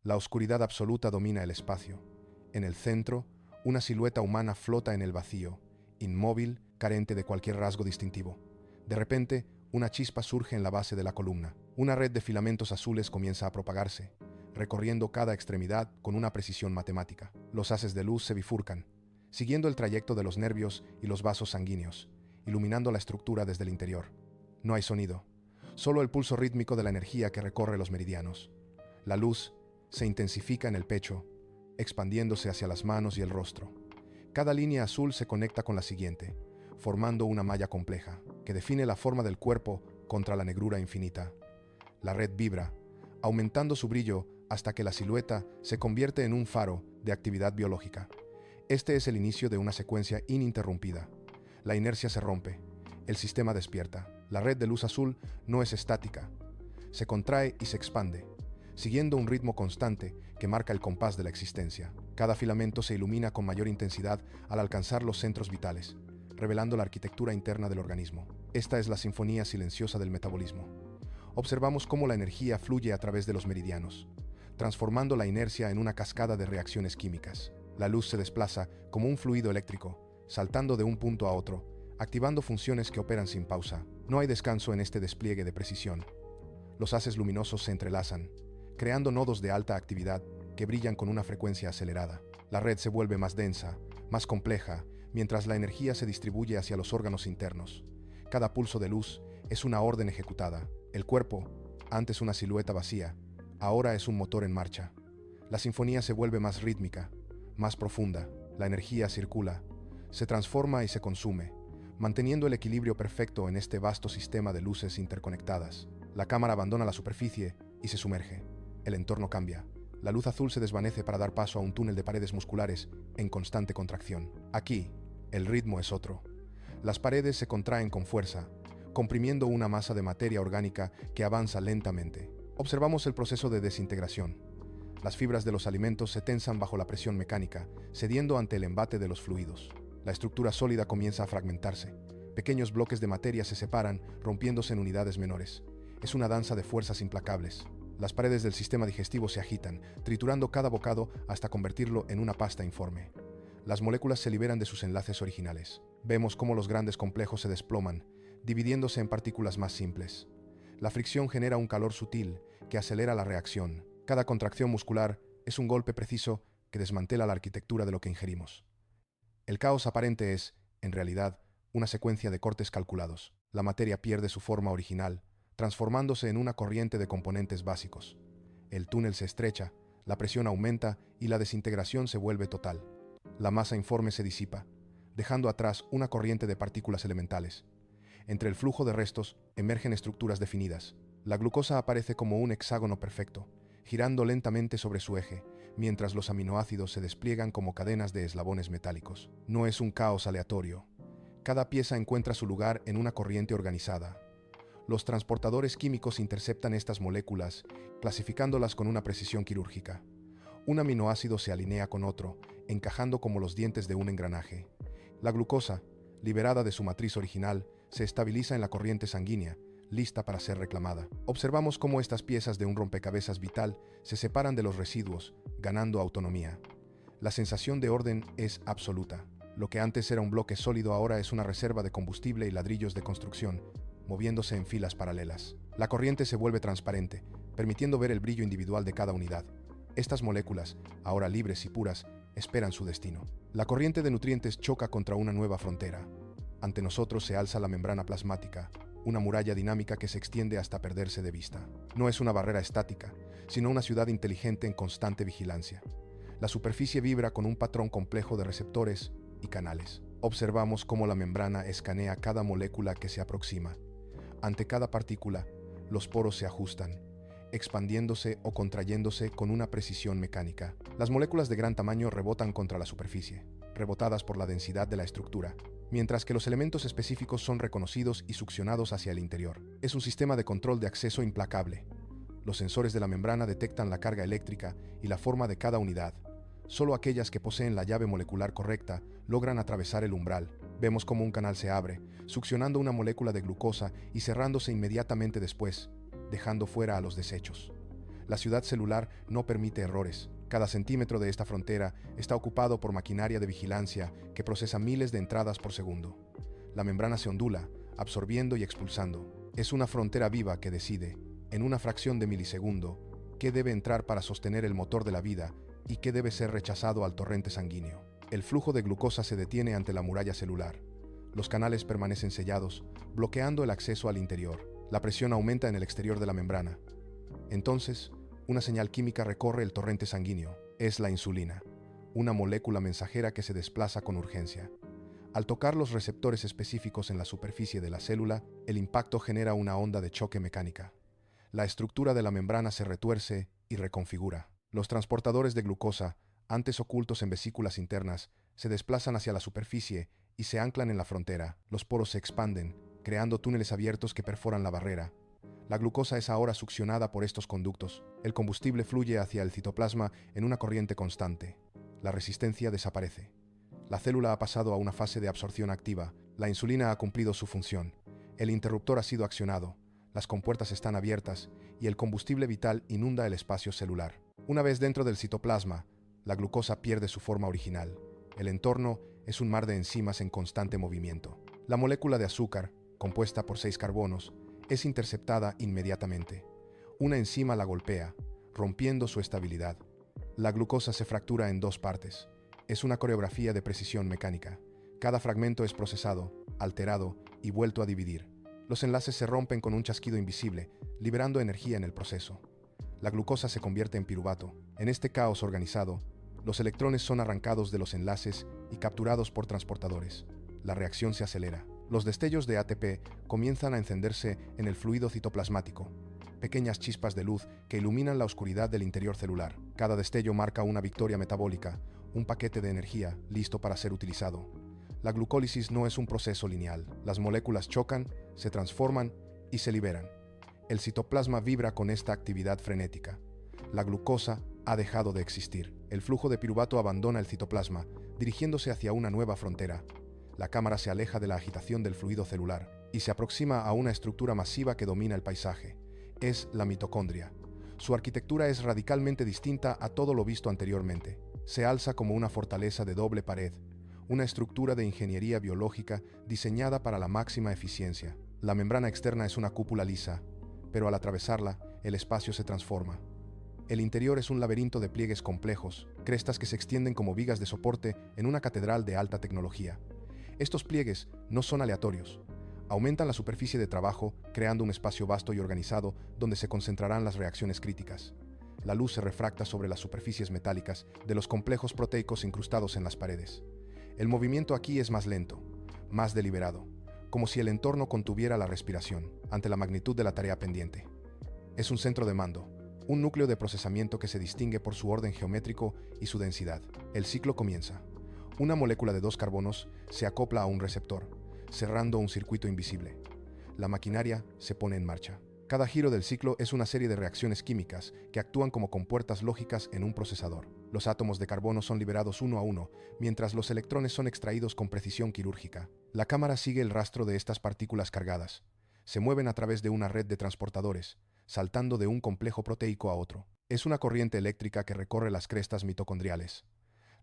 La oscuridad absoluta domina el espacio. En el centro, una silueta humana flota en el vacío, inmóvil, carente de cualquier rasgo distintivo. De repente, una chispa surge en la base de la columna. Una red de filamentos azules comienza a propagarse, recorriendo cada extremidad con una precisión matemática. Los haces de luz se bifurcan, siguiendo el trayecto de los nervios y los vasos sanguíneos, iluminando la estructura desde el interior. No hay sonido, solo el pulso rítmico de la energía que recorre los meridianos. La luz se intensifica en el pecho, expandiéndose hacia las manos y el rostro. Cada línea azul se conecta con la siguiente, formando una malla compleja, que define la forma del cuerpo contra la negrura infinita. La red vibra, aumentando su brillo hasta que la silueta se convierte en un faro de actividad biológica. Este es el inicio de una secuencia ininterrumpida. La inercia se rompe, el sistema despierta. La red de luz azul no es estática, se contrae y se expande, siguiendo un ritmo constante que marca el compás de la existencia. Cada filamento se ilumina con mayor intensidad al alcanzar los centros vitales, revelando la arquitectura interna del organismo. Esta es la sinfonía silenciosa del metabolismo. Observamos cómo la energía fluye a través de los meridianos, transformando la inercia en una cascada de reacciones químicas. La luz se desplaza como un fluido eléctrico, saltando de un punto a otro, activando funciones que operan sin pausa. No hay descanso en este despliegue de precisión. Los haces luminosos se entrelazan, creando nodos de alta actividad que brillan con una frecuencia acelerada. La red se vuelve más densa, más compleja, mientras la energía se distribuye hacia los órganos internos. Cada pulso de luz es una orden ejecutada. El cuerpo, antes una silueta vacía, ahora es un motor en marcha. La sinfonía se vuelve más rítmica, más profunda. La energía circula, se transforma y se consume, manteniendo el equilibrio perfecto en este vasto sistema de luces interconectadas. La cámara abandona la superficie y se sumerge. El entorno cambia. La luz azul se desvanece para dar paso a un túnel de paredes musculares en constante contracción. Aquí, el ritmo es otro. Las paredes se contraen con fuerza, comprimiendo una masa de materia orgánica que avanza lentamente. Observamos el proceso de desintegración. Las fibras de los alimentos se tensan bajo la presión mecánica, cediendo ante el embate de los fluidos. La estructura sólida comienza a fragmentarse. Pequeños bloques de materia se separan, rompiéndose en unidades menores. Es una danza de fuerzas implacables. Las paredes del sistema digestivo se agitan, triturando cada bocado hasta convertirlo en una pasta informe. Las moléculas se liberan de sus enlaces originales. Vemos cómo los grandes complejos se desploman, dividiéndose en partículas más simples. La fricción genera un calor sutil que acelera la reacción. Cada contracción muscular es un golpe preciso que desmantela la arquitectura de lo que ingerimos. El caos aparente es, en realidad, una secuencia de cortes calculados. La materia pierde su forma original, transformándose en una corriente de componentes básicos. El túnel se estrecha, la presión aumenta y la desintegración se vuelve total. La masa informe se disipa, dejando atrás una corriente de partículas elementales. Entre el flujo de restos emergen estructuras definidas. La glucosa aparece como un hexágono perfecto, girando lentamente sobre su eje, mientras los aminoácidos se despliegan como cadenas de eslabones metálicos. No es un caos aleatorio. Cada pieza encuentra su lugar en una corriente organizada. Los transportadores químicos interceptan estas moléculas, clasificándolas con una precisión quirúrgica. Un aminoácido se alinea con otro, encajando como los dientes de un engranaje. La glucosa, liberada de su matriz original, se estabiliza en la corriente sanguínea, lista para ser reclamada. Observamos cómo estas piezas de un rompecabezas vital se separan de los residuos, ganando autonomía. La sensación de orden es absoluta. Lo que antes era un bloque sólido ahora es una reserva de combustible y ladrillos de construcción, moviéndose en filas paralelas. La corriente se vuelve transparente, permitiendo ver el brillo individual de cada unidad. Estas moléculas, ahora libres y puras, esperan su destino. La corriente de nutrientes choca contra una nueva frontera. Ante nosotros se alza la membrana plasmática, una muralla dinámica que se extiende hasta perderse de vista. No es una barrera estática, sino una ciudad inteligente en constante vigilancia. La superficie vibra con un patrón complejo de receptores y canales. Observamos cómo la membrana escanea cada molécula que se aproxima. Ante cada partícula, los poros se ajustan, expandiéndose o contrayéndose con una precisión mecánica. Las moléculas de gran tamaño rebotan contra la superficie, rebotadas por la densidad de la estructura, mientras que los elementos específicos son reconocidos y succionados hacia el interior. Es un sistema de control de acceso implacable. Los sensores de la membrana detectan la carga eléctrica y la forma de cada unidad. Solo aquellas que poseen la llave molecular correcta logran atravesar el umbral. Vemos cómo un canal se abre, succionando una molécula de glucosa y cerrándose inmediatamente después, dejando fuera a los desechos. La ciudad celular no permite errores. Cada centímetro de esta frontera está ocupado por maquinaria de vigilancia que procesa miles de entradas por segundo. La membrana se ondula, absorbiendo y expulsando. Es una frontera viva que decide, en una fracción de milisegundo, qué debe entrar para sostener el motor de la vida y qué debe ser rechazado al torrente sanguíneo. El flujo de glucosa se detiene ante la muralla celular. Los canales permanecen sellados, bloqueando el acceso al interior. La presión aumenta en el exterior de la membrana. Entonces, una señal química recorre el torrente sanguíneo. Es la insulina, una molécula mensajera que se desplaza con urgencia. Al tocar los receptores específicos en la superficie de la célula, el impacto genera una onda de choque mecánica. La estructura de la membrana se retuerce y reconfigura. Los transportadores de glucosa, antes ocultos en vesículas internas, se desplazan hacia la superficie y se anclan en la frontera. Los poros se expanden, creando túneles abiertos que perforan la barrera. La glucosa es ahora succionada por estos conductos. El combustible fluye hacia el citoplasma en una corriente constante. La resistencia desaparece. La célula ha pasado a una fase de absorción activa. La insulina ha cumplido su función. El interruptor ha sido accionado. Las compuertas están abiertas y el combustible vital inunda el espacio celular. Una vez dentro del citoplasma, la glucosa pierde su forma original. El entorno es un mar de enzimas en constante movimiento. La molécula de azúcar, compuesta por 6 carbonos, es interceptada inmediatamente. Una enzima la golpea, rompiendo su estabilidad. La glucosa se fractura en 2 partes. Es una coreografía de precisión mecánica. Cada fragmento es procesado, alterado y vuelto a dividir. Los enlaces se rompen con un chasquido invisible, liberando energía en el proceso. La glucosa se convierte en piruvato. En este caos organizado, los electrones son arrancados de los enlaces y capturados por transportadores. La reacción se acelera. Los destellos de ATP comienzan a encenderse en el fluido citoplasmático, pequeñas chispas de luz que iluminan la oscuridad del interior celular. Cada destello marca una victoria metabólica, un paquete de energía listo para ser utilizado. La glucólisis no es un proceso lineal. Las moléculas chocan, se transforman y se liberan. El citoplasma vibra con esta actividad frenética. La glucosa ha dejado de existir. El flujo de piruvato abandona el citoplasma, dirigiéndose hacia una nueva frontera. La cámara se aleja de la agitación del fluido celular y se aproxima a una estructura masiva que domina el paisaje. Es la mitocondria. Su arquitectura es radicalmente distinta a todo lo visto anteriormente. Se alza como una fortaleza de doble pared, una estructura de ingeniería biológica diseñada para la máxima eficiencia. La membrana externa es una cúpula lisa, pero al atravesarla, el espacio se transforma. El interior es un laberinto de pliegues complejos, crestas que se extienden como vigas de soporte en una catedral de alta tecnología. Estos pliegues no son aleatorios. Aumentan la superficie de trabajo, creando un espacio vasto y organizado donde se concentrarán las reacciones críticas. La luz se refracta sobre las superficies metálicas de los complejos proteicos incrustados en las paredes. El movimiento aquí es más lento, más deliberado, como si el entorno contuviera la respiración ante la magnitud de la tarea pendiente. Es un centro de mando, un núcleo de procesamiento que se distingue por su orden geométrico y su densidad. El ciclo comienza. Una molécula de 2 carbonos se acopla a un receptor, cerrando un circuito invisible. La maquinaria se pone en marcha. Cada giro del ciclo es una serie de reacciones químicas que actúan como compuertas lógicas en un procesador. Los átomos de carbono son liberados uno a uno, mientras los electrones son extraídos con precisión quirúrgica. La cámara sigue el rastro de estas partículas cargadas. Se mueven a través de una red de transportadores, saltando de un complejo proteico a otro. Es una corriente eléctrica que recorre las crestas mitocondriales.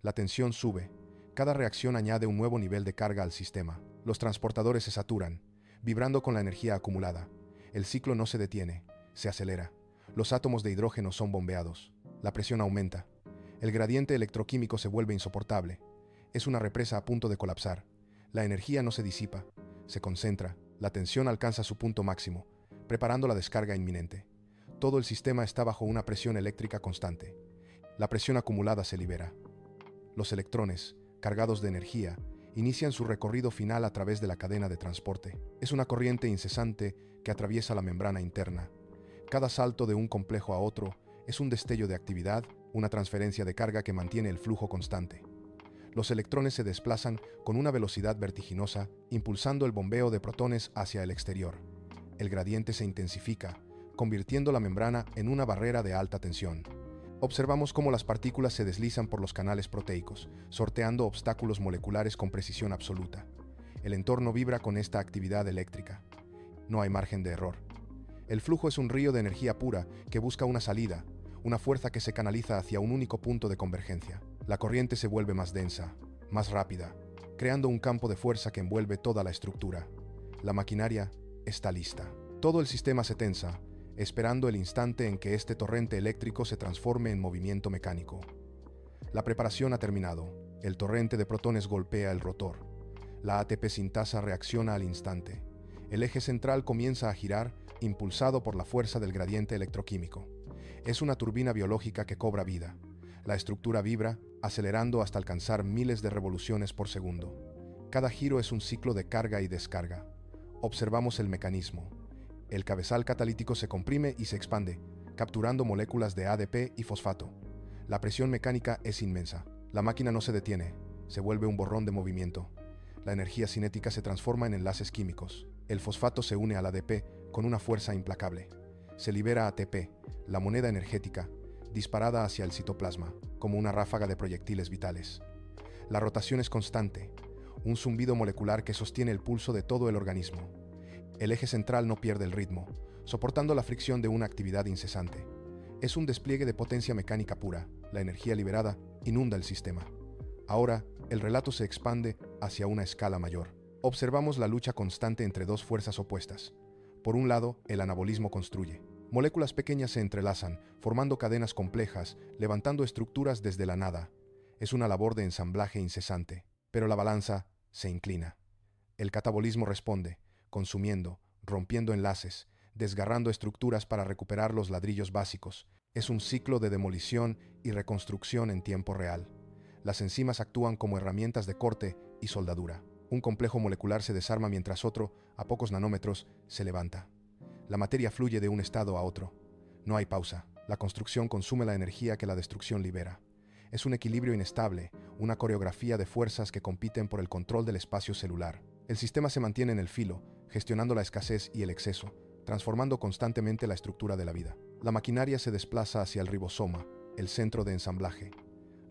La tensión sube. Cada reacción añade un nuevo nivel de carga al sistema. Los transportadores se saturan, vibrando con la energía acumulada. El ciclo no se detiene, se acelera. Los átomos de hidrógeno son bombeados. La presión aumenta. El gradiente electroquímico se vuelve insoportable. Es una represa a punto de colapsar. La energía no se disipa, se concentra. La tensión alcanza su punto máximo, preparando la descarga inminente. Todo el sistema está bajo una presión eléctrica constante. La presión acumulada se libera. Los electrones, cargados de energía, inician su recorrido final a través de la cadena de transporte. Es una corriente incesante que atraviesa la membrana interna. Cada salto de un complejo a otro es un destello de actividad, una transferencia de carga que mantiene el flujo constante. Los electrones se desplazan con una velocidad vertiginosa, impulsando el bombeo de protones hacia el exterior. El gradiente se intensifica, convirtiendo la membrana en una barrera de alta tensión. Observamos cómo las partículas se deslizan por los canales proteicos, sorteando obstáculos moleculares con precisión absoluta. El entorno vibra con esta actividad eléctrica. No hay margen de error. El flujo es un río de energía pura que busca una salida, una fuerza que se canaliza hacia un único punto de convergencia. La corriente se vuelve más densa, más rápida, creando un campo de fuerza que envuelve toda la estructura. La maquinaria está lista. Todo el sistema se tensa, esperando el instante en que este torrente eléctrico se transforme en movimiento mecánico. La preparación ha terminado. El torrente de protones golpea el rotor. La ATP sintasa reacciona al instante. El eje central comienza a girar, impulsado por la fuerza del gradiente electroquímico. Es una turbina biológica que cobra vida. La estructura vibra, acelerando hasta alcanzar miles de revoluciones por segundo. Cada giro es un ciclo de carga y descarga. Observamos el mecanismo. El cabezal catalítico se comprime y se expande, capturando moléculas de ADP y fosfato. La presión mecánica es inmensa. La máquina no se detiene, se vuelve un borrón de movimiento. La energía cinética se transforma en enlaces químicos. El fosfato se une al ADP con una fuerza implacable. Se libera ATP, la moneda energética, disparada hacia el citoplasma, como una ráfaga de proyectiles vitales. La rotación es constante, un zumbido molecular que sostiene el pulso de todo el organismo. El eje central no pierde el ritmo, soportando la fricción de una actividad incesante. Es un despliegue de potencia mecánica pura. La energía liberada inunda el sistema. Ahora, el relato se expande hacia una escala mayor. Observamos la lucha constante entre dos fuerzas opuestas. Por un lado, el anabolismo construye. Moléculas pequeñas se entrelazan, formando cadenas complejas, levantando estructuras desde la nada. Es una labor de ensamblaje incesante, pero la balanza se inclina. El catabolismo responde, consumiendo, rompiendo enlaces, desgarrando estructuras para recuperar los ladrillos básicos. Es un ciclo de demolición y reconstrucción en tiempo real. Las enzimas actúan como herramientas de corte y soldadura. Un complejo molecular se desarma mientras otro, a pocos nanómetros, se levanta. La materia fluye de un estado a otro. No hay pausa. La construcción consume la energía que la destrucción libera. Es un equilibrio inestable, una coreografía de fuerzas que compiten por el control del espacio celular. El sistema se mantiene en el filo, gestionando la escasez y el exceso, transformando constantemente la estructura de la vida. La maquinaria se desplaza hacia el ribosoma, el centro de ensamblaje.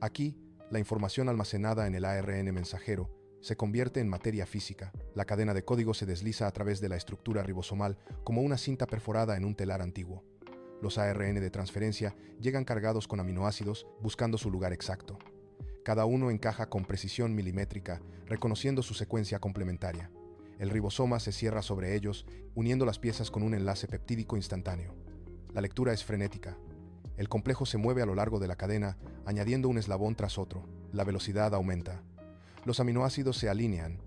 Aquí, la información almacenada en el ARN mensajero se convierte en materia física. La cadena de código se desliza a través de la estructura ribosomal como una cinta perforada en un telar antiguo. Los ARN de transferencia llegan cargados con aminoácidos buscando su lugar exacto. Cada uno encaja con precisión milimétrica, reconociendo su secuencia complementaria. El ribosoma se cierra sobre ellos, uniendo las piezas con un enlace peptídico instantáneo. La lectura es frenética. El complejo se mueve a lo largo de la cadena, añadiendo un eslabón tras otro. La velocidad aumenta. Los aminoácidos se alinean,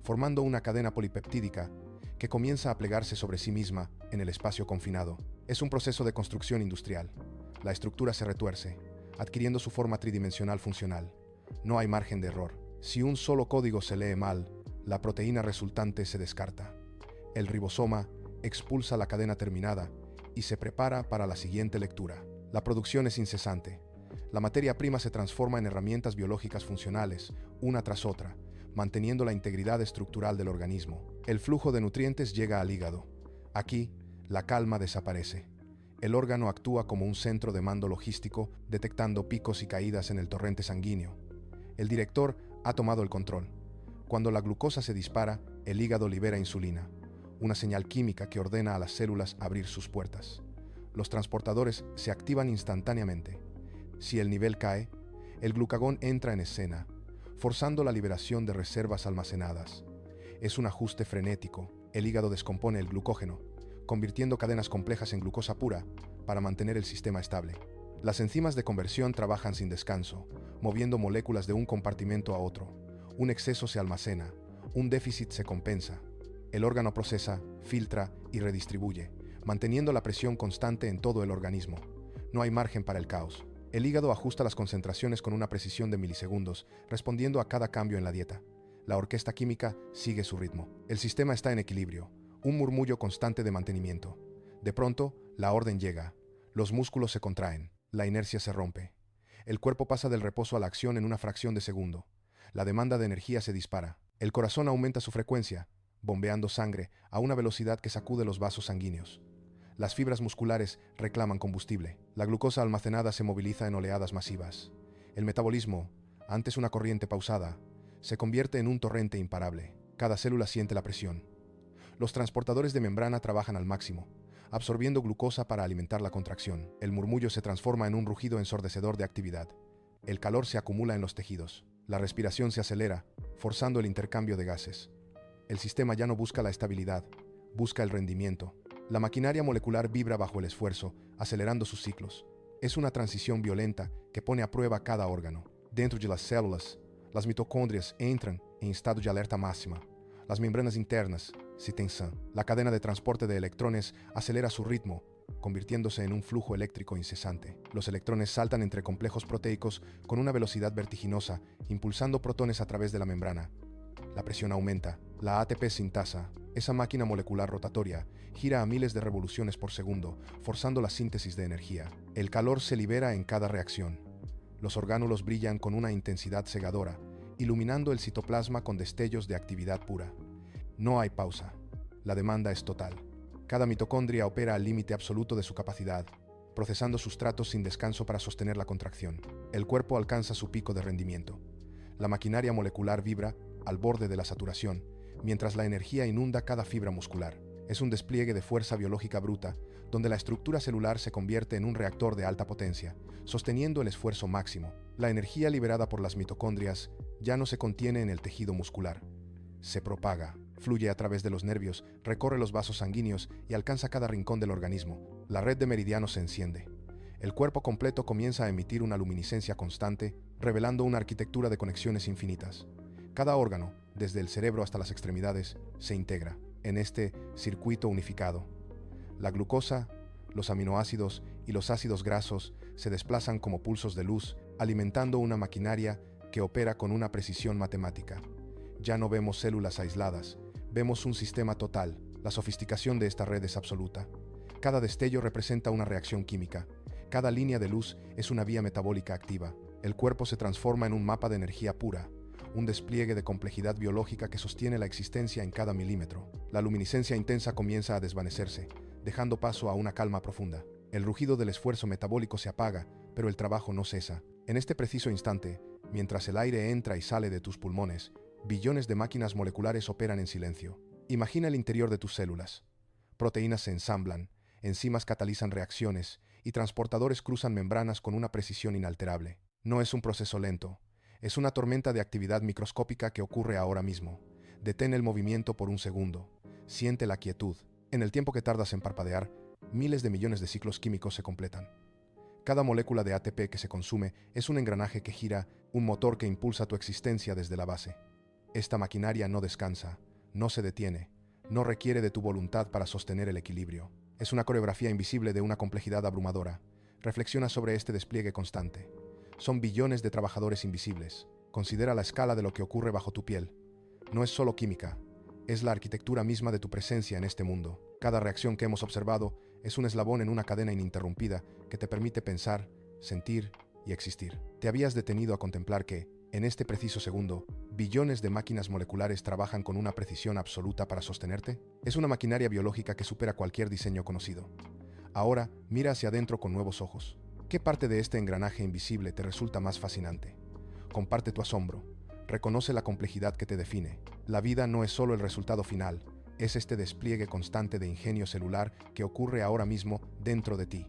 formando una cadena polipeptídica que comienza a plegarse sobre sí misma en el espacio confinado. Es un proceso de construcción industrial. La estructura se retuerce, adquiriendo su forma tridimensional funcional. No hay margen de error. Si un solo código se lee mal, la proteína resultante se descarta. El ribosoma expulsa la cadena terminada y se prepara para la siguiente lectura. La producción es incesante. La materia prima se transforma en herramientas biológicas funcionales, una tras otra, manteniendo la integridad estructural del organismo. El flujo de nutrientes llega al hígado. Aquí, la calma desaparece. El órgano actúa como un centro de mando logístico, detectando picos y caídas en el torrente sanguíneo. El director ha tomado el control. Cuando la glucosa se dispara, el hígado libera insulina, una señal química que ordena a las células abrir sus puertas. Los transportadores se activan instantáneamente. Si el nivel cae, el glucagón entra en escena, forzando la liberación de reservas almacenadas. Es un ajuste frenético. El hígado descompone el glucógeno, convirtiendo cadenas complejas en glucosa pura para mantener el sistema estable. Las enzimas de conversión trabajan sin descanso, moviendo moléculas de un compartimento a otro. Un exceso se almacena, un déficit se compensa. El órgano procesa, filtra y redistribuye, manteniendo la presión constante en todo el organismo. No hay margen para el caos. El hígado ajusta las concentraciones con una precisión de milisegundos, respondiendo a cada cambio en la dieta. La orquesta química sigue su ritmo. El sistema está en equilibrio, un murmullo constante de mantenimiento. De pronto, la orden llega. Los músculos se contraen, la inercia se rompe. El cuerpo pasa del reposo a la acción en una fracción de segundo. La demanda de energía se dispara. El corazón aumenta su frecuencia, bombeando sangre a una velocidad que sacude los vasos sanguíneos. Las fibras musculares reclaman combustible. La glucosa almacenada se moviliza en oleadas masivas. El metabolismo, antes una corriente pausada, se convierte en un torrente imparable. Cada célula siente la presión. Los transportadores de membrana trabajan al máximo, absorbiendo glucosa para alimentar la contracción. El murmullo se transforma en un rugido ensordecedor de actividad. El calor se acumula en los tejidos. La respiración se acelera, forzando el intercambio de gases. El sistema ya no busca la estabilidad, busca el rendimiento. La maquinaria molecular vibra bajo el esfuerzo, acelerando sus ciclos. Es una transición violenta que pone a prueba cada órgano. Dentro de las células, las mitocondrias entran en estado de alerta máxima. Las membranas internas se tensan. La cadena de transporte de electrones acelera su ritmo, convirtiéndose en un flujo eléctrico incesante. Los electrones saltan entre complejos proteicos con una velocidad vertiginosa, impulsando protones a través de la membrana. La presión aumenta. La ATP sintasa, esa máquina molecular rotatoria, gira a miles de revoluciones por segundo, forzando la síntesis de energía. El calor se libera en cada reacción. Los orgánulos brillan con una intensidad cegadora, iluminando el citoplasma con destellos de actividad pura. No hay pausa. La demanda es total. Cada mitocondria opera al límite absoluto de su capacidad, procesando sustratos sin descanso para sostener la contracción. El cuerpo alcanza su pico de rendimiento. La maquinaria molecular vibra al borde de la saturación, mientras la energía inunda cada fibra muscular. Es un despliegue de fuerza biológica bruta, donde la estructura celular se convierte en un reactor de alta potencia, sosteniendo el esfuerzo máximo. La energía liberada por las mitocondrias ya no se contiene en el tejido muscular. Se propaga, fluye a través de los nervios, recorre los vasos sanguíneos y alcanza cada rincón del organismo. La red de meridianos se enciende. El cuerpo completo comienza a emitir una luminiscencia constante, revelando una arquitectura de conexiones infinitas. Cada órgano, desde el cerebro hasta las extremidades, se integra en este circuito unificado. La glucosa, los aminoácidos y los ácidos grasos se desplazan como pulsos de luz, alimentando una maquinaria que opera con una precisión matemática. Ya no vemos células aisladas, vemos un sistema total. La sofisticación de esta red es absoluta. Cada destello representa una reacción química. Cada línea de luz es una vía metabólica activa. El cuerpo se transforma en un mapa de energía pura, un despliegue de complejidad biológica que sostiene la existencia en cada milímetro. La luminiscencia intensa comienza a desvanecerse, dejando paso a una calma profunda. El rugido del esfuerzo metabólico se apaga, pero el trabajo no cesa. En este preciso instante, mientras el aire entra y sale de tus pulmones, billones de máquinas moleculares operan en silencio. Imagina el interior de tus células. Proteínas se ensamblan, enzimas catalizan reacciones y transportadores cruzan membranas con una precisión inalterable. No es un proceso lento, es una tormenta de actividad microscópica que ocurre ahora mismo. Detén el movimiento por un segundo. Siente la quietud. En el tiempo que tardas en parpadear, miles de millones de ciclos químicos se completan. Cada molécula de ATP que se consume es un engranaje que gira, un motor que impulsa tu existencia desde la base. Esta maquinaria no descansa, no se detiene, no requiere de tu voluntad para sostener el equilibrio. Es una coreografía invisible de una complejidad abrumadora. Reflexiona sobre este despliegue constante. Son billones de trabajadores invisibles. Considera la escala de lo que ocurre bajo tu piel. No es solo química, es la arquitectura misma de tu presencia en este mundo. Cada reacción que hemos observado es un eslabón en una cadena ininterrumpida que te permite pensar, sentir y existir. ¿Te habías detenido a contemplar que, en este preciso segundo, billones de máquinas moleculares trabajan con una precisión absoluta para sostenerte? Es una maquinaria biológica que supera cualquier diseño conocido. Ahora, mira hacia adentro con nuevos ojos. ¿Qué parte de este engranaje invisible te resulta más fascinante? Comparte tu asombro. Reconoce la complejidad que te define. La vida no es solo el resultado final, es este despliegue constante de ingenio celular que ocurre ahora mismo dentro de ti.